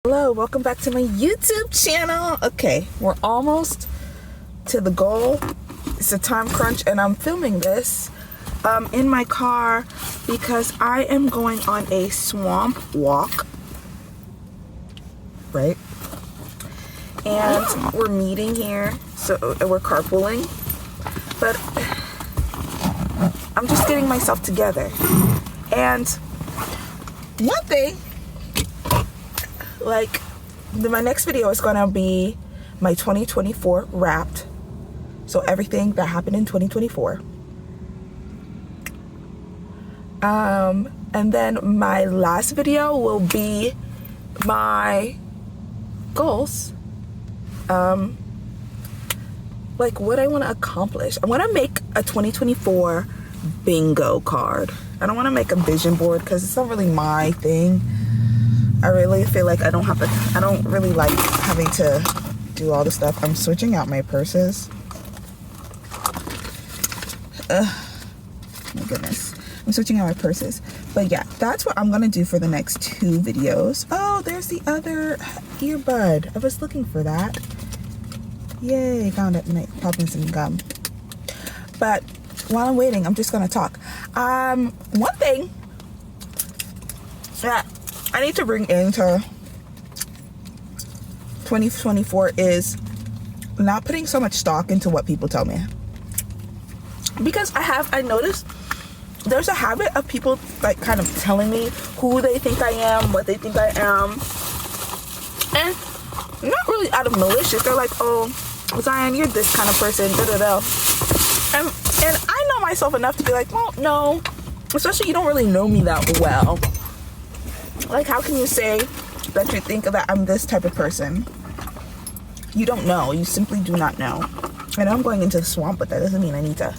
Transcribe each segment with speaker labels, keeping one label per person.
Speaker 1: Hello, welcome back to my YouTube channel. Okay, we're almost to the goal. It's a time crunch and I'm filming this in my car because I am going on a swamp walk, right? And we're meeting here, so we're carpooling, but I'm just getting myself together. And one thing, like, my next video is gonna be my 2024 wrapped, so everything that happened in 2024, and then my last video will be my goals, like what I want to accomplish. I want to make a 2024 bingo card. I don't want to make a vision board because it's not really my thing. I really feel like I don't really like having to do all the stuff. I'm switching out my purses. My goodness. I'm switching out my purses. But yeah, that's what I'm going to do for the next 2 videos. Oh, there's the other earbud. I was looking for that. Yay, found it. And popping some gum. But while I'm waiting, I'm just going to talk. One thing that I need to bring into 2024 is not putting so much stock into what people tell me. Because I noticed there's a habit of people like kind of telling me who they think I am, what they think I am. And not really out of malicious. They're like, oh, Zion, you're this kind of person, da-da-da. And I know myself enough to be like, well, no. Especially you don't really know me that well. Like, how can you say that you think that I'm this type of person? You don't know. You simply do not know. I know I'm going into the swamp, but that doesn't mean I need to.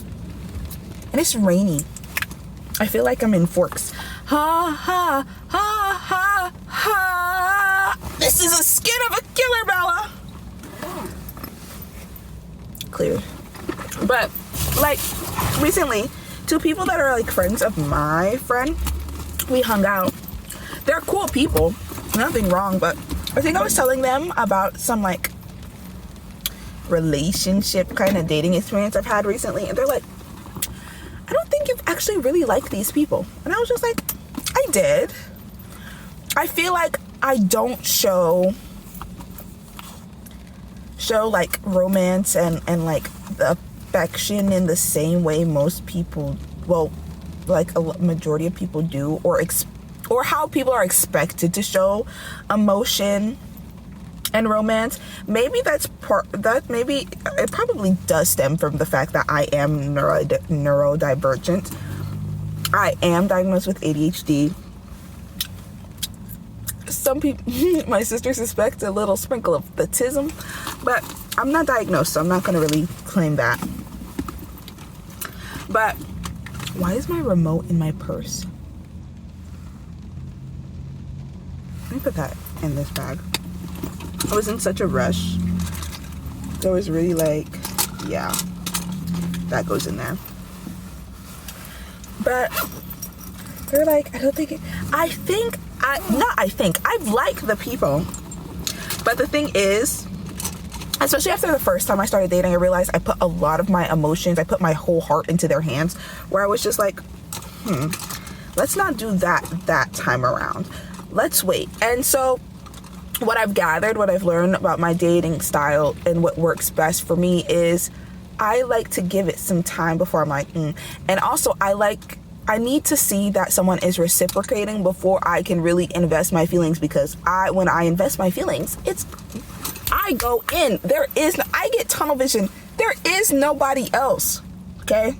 Speaker 1: And it's rainy. I feel like I'm in Forks. Ha, ha, ha, ha, ha. This is a skit of a killer, Bella. Clear. But, like, recently, 2 people that are, like, friends of my friend, we hung out. They're cool people, nothing wrong, but I think I was telling them about some like relationship kind of dating experience I've had recently, and they're like, I don't think you've actually really liked these people. And I was just like, I did. I feel like I don't show like romance and like the affection in the same way most people, well, like a majority of people do, or how people are expected to show emotion and romance. Maybe maybe it probably does stem from the fact that I am neurodivergent. I am diagnosed with ADHD. Some people, my sister suspects a little sprinkle of autism, but I'm not diagnosed, so I'm not going to really claim that. But why is my remote in my purse? Let me put that in this bag. I was in such a rush. I was really like, yeah, that goes in there. But they're like, I've liked the people. But the thing is, especially after the first time I started dating, I realized I put a lot of my emotions, I put my whole heart into their hands, where I was just like, let's not do that time around. Let's wait. And so what I've gathered, what I've learned about my dating style and what works best for me is I like to give it some time before I'm like, And also I need to see that someone is reciprocating before I can really invest my feelings, because when I invest my feelings, I go in. I get tunnel vision. There is nobody else. Okay?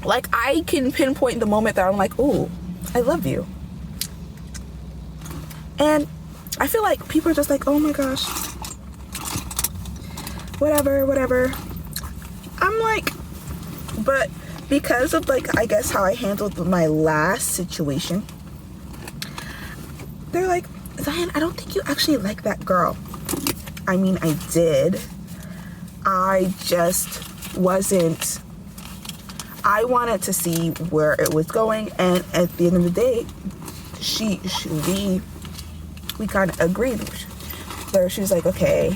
Speaker 1: Like, I can pinpoint the moment that I'm like, ooh, I love you. And I feel like people are just like, oh my gosh, whatever. I'm like, but because of like, I guess how I handled my last situation, they're like, Zion, I don't think you actually like that girl. I mean, I did. I just wasn't. I wanted to see where it was going, and at the end of the day, we we kind of agreed. There, she was like, okay,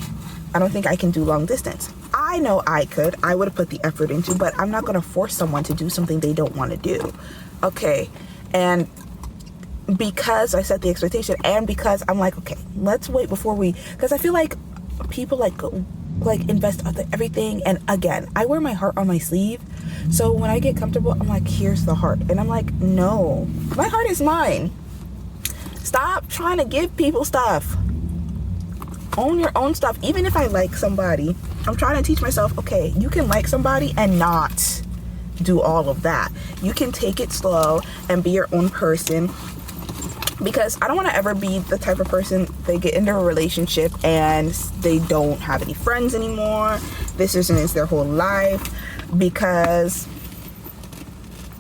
Speaker 1: I don't think I can do long distance. I know I could. I would have put the effort into, but I'm not going to force someone to do something they don't want to do. Okay. And because I set the expectation, and because I'm like, okay, let's wait before we, because I feel like people like invest everything. And again, I wear my heart on my sleeve. So when I get comfortable, I'm like, here's the heart. And I'm like, no, my heart is mine. Stop trying to give people stuff. Own your own stuff. Even if I like somebody, I'm trying to teach myself, okay, you can like somebody and not do all of that. You can take it slow and be your own person, because I don't want to ever be the type of person they get into a relationship and they don't have any friends anymore. This is their whole life. Because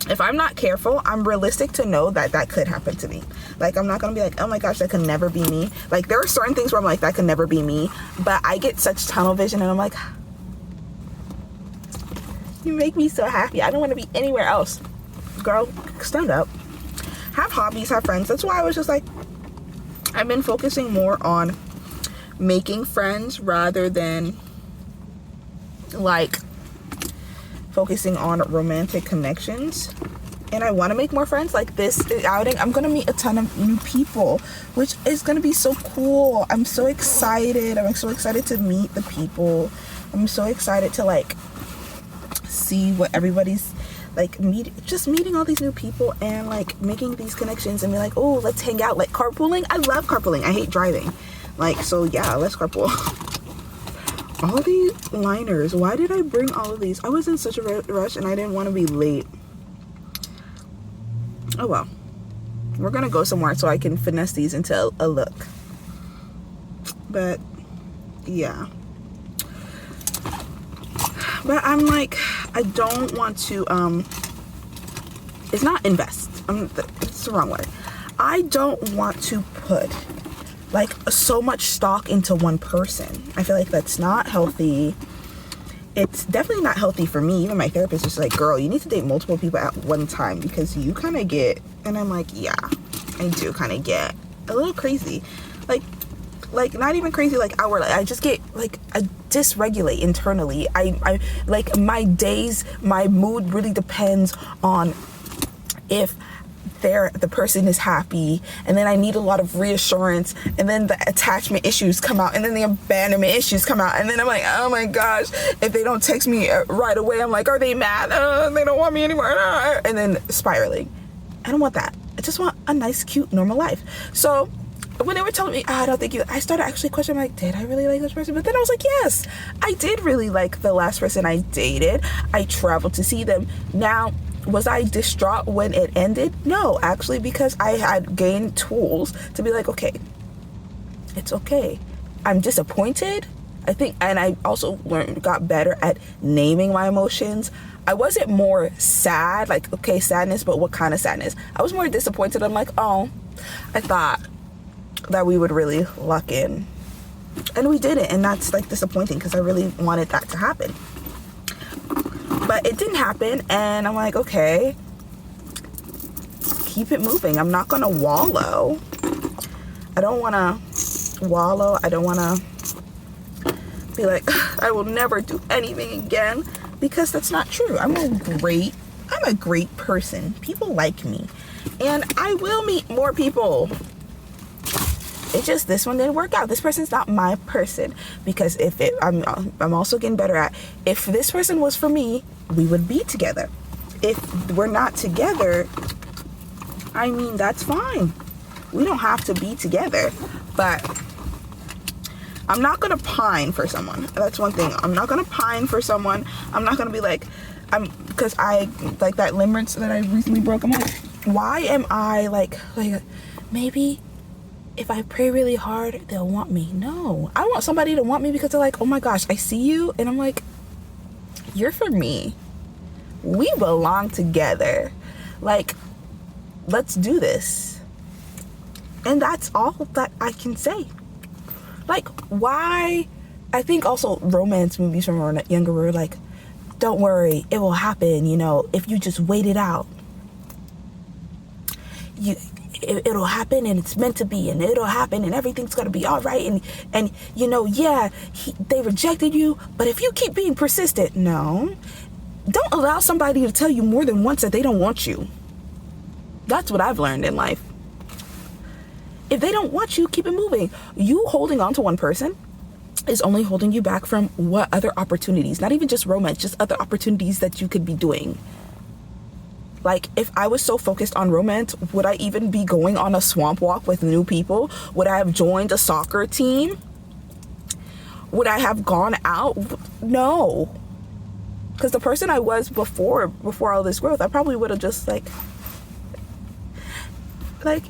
Speaker 1: if I'm not careful, I'm realistic to know that that could happen to me. Like, I'm not going to be like, oh my gosh, that could never be me. Like, there are certain things where I'm like, that could never be me. But I get such tunnel vision and I'm like, you make me so happy. I don't want to be anywhere else. Girl, stand up. Have hobbies, have friends. That's why I was just like, I've been focusing more on making friends rather than like focusing on romantic connections. And I want to make more friends. Like this outing, I'm going to meet a ton of new people, which is going to be so cool. I'm so excited. I'm so excited to meet the people. I'm so excited to like see what everybody's like, meeting all these new people and like making these connections and be like, oh, let's hang out. Like carpooling. I love carpooling. I hate driving. Like, so yeah, let's carpool. All these liners. Why did I bring all of these? I was in such a rush and I didn't want to be late. Oh well. We're gonna go somewhere so I can finesse these into a look. But yeah. But I'm like, I don't want to it's not invest. It's the wrong word. I don't want to put like so much stock into one person. I feel like that's not healthy. It's definitely not healthy for me. Even my therapist is like, girl, you need to date multiple people at one time because you kind of get, and I'm like, yeah, I do kind of get a little crazy. Like not even crazy like outward. I just get like, I dysregulate internally. I like my days, my mood really depends on if the person is happy, and then I need a lot of reassurance, and then the attachment issues come out, and then the abandonment issues come out, and then I'm like, oh my gosh, if they don't text me right away, I'm like, are they mad? They don't want me anymore. And then spiraling. I don't want that. I just want a nice, cute, normal life. So when they were telling me, I don't think you, I started actually questioning, like, did I really like this person? But then I was like, yes, I did really like the last person I dated. I traveled to see them. Now, was I distraught when it ended? No, actually, because I had gained tools to be like, okay, it's okay. I'm disappointed, I think, and I also got better at naming my emotions. I wasn't more sad, like, okay, sadness, but what kind of sadness? I was more disappointed. I'm like, oh, I thought that we would really lock in, and we didn't, and that's like disappointing because I really wanted that to happen. But it didn't happen, and I'm like, okay, keep it moving. I'm not gonna wallow. I don't want to wallow. I don't want to be like, I will never do anything again, because that's not true. I'm a great person. People like me, and I will meet more people. It's just this one didn't work out. This person's not my person, because I'm also getting better at, if this person was for me, we would be together. If we're not together, I mean, that's fine. We don't have to be together, but I'm not going to pine for someone. That's one thing. I'm not going to pine for someone. I'm not going to be like, because I, like that limerence that I recently broke, I'm like, why am I like maybe if I pray really hard, they'll want me. No, I want somebody to want me because they're like, oh my gosh, I see you. And I'm like, you're for me. We belong together. Like, let's do this. And that's all that I can say. Like, why? I think also romance movies from when we were younger were like, don't worry, it will happen, if you just wait it out. it'll happen and it's meant to be and it'll happen and everything's gonna be all right, and you know, yeah, they rejected you, but if you keep being persistent, no, don't allow somebody to tell you more than once that they don't want you. That's what I've learned in life. If they don't want you, keep it moving. You holding on to one person is only holding you back from what other opportunities, not even just romance, just other opportunities that you could be doing. Like, if I was so focused on romance, would I even be going on a swamp walk with new people? Would I have joined a soccer team? Would I have gone out? No. Because the person I was before all this growth, I probably would have just like,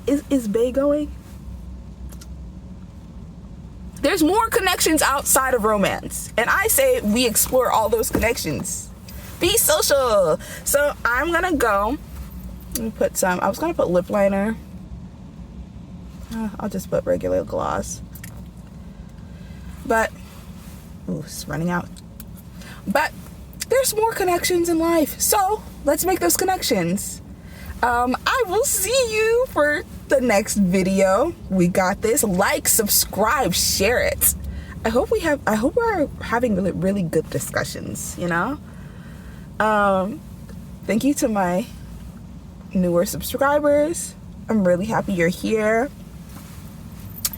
Speaker 1: is Bae going? There's more connections outside of romance. And I say we explore all those connections. Be social. So I'm gonna go and put some, I was gonna put lip liner. I'll just put regular gloss. But, ooh, it's running out. But there's more connections in life. So let's make those connections. I will see you for the next video. We got this. Like, subscribe, share it. I hope we're having really good discussions, you know? Thank you to my newer subscribers. I'm really happy you're here.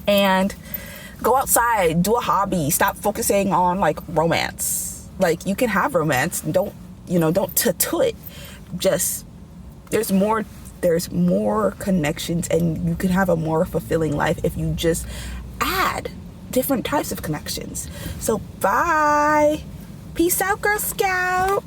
Speaker 1: And go outside, do a hobby. Stop focusing on like romance. Like, you can have romance. Don't tattoo it. Just, there's more connections, and you can have a more fulfilling life if you just add different types of connections. So bye. Peace out, Girl Scout.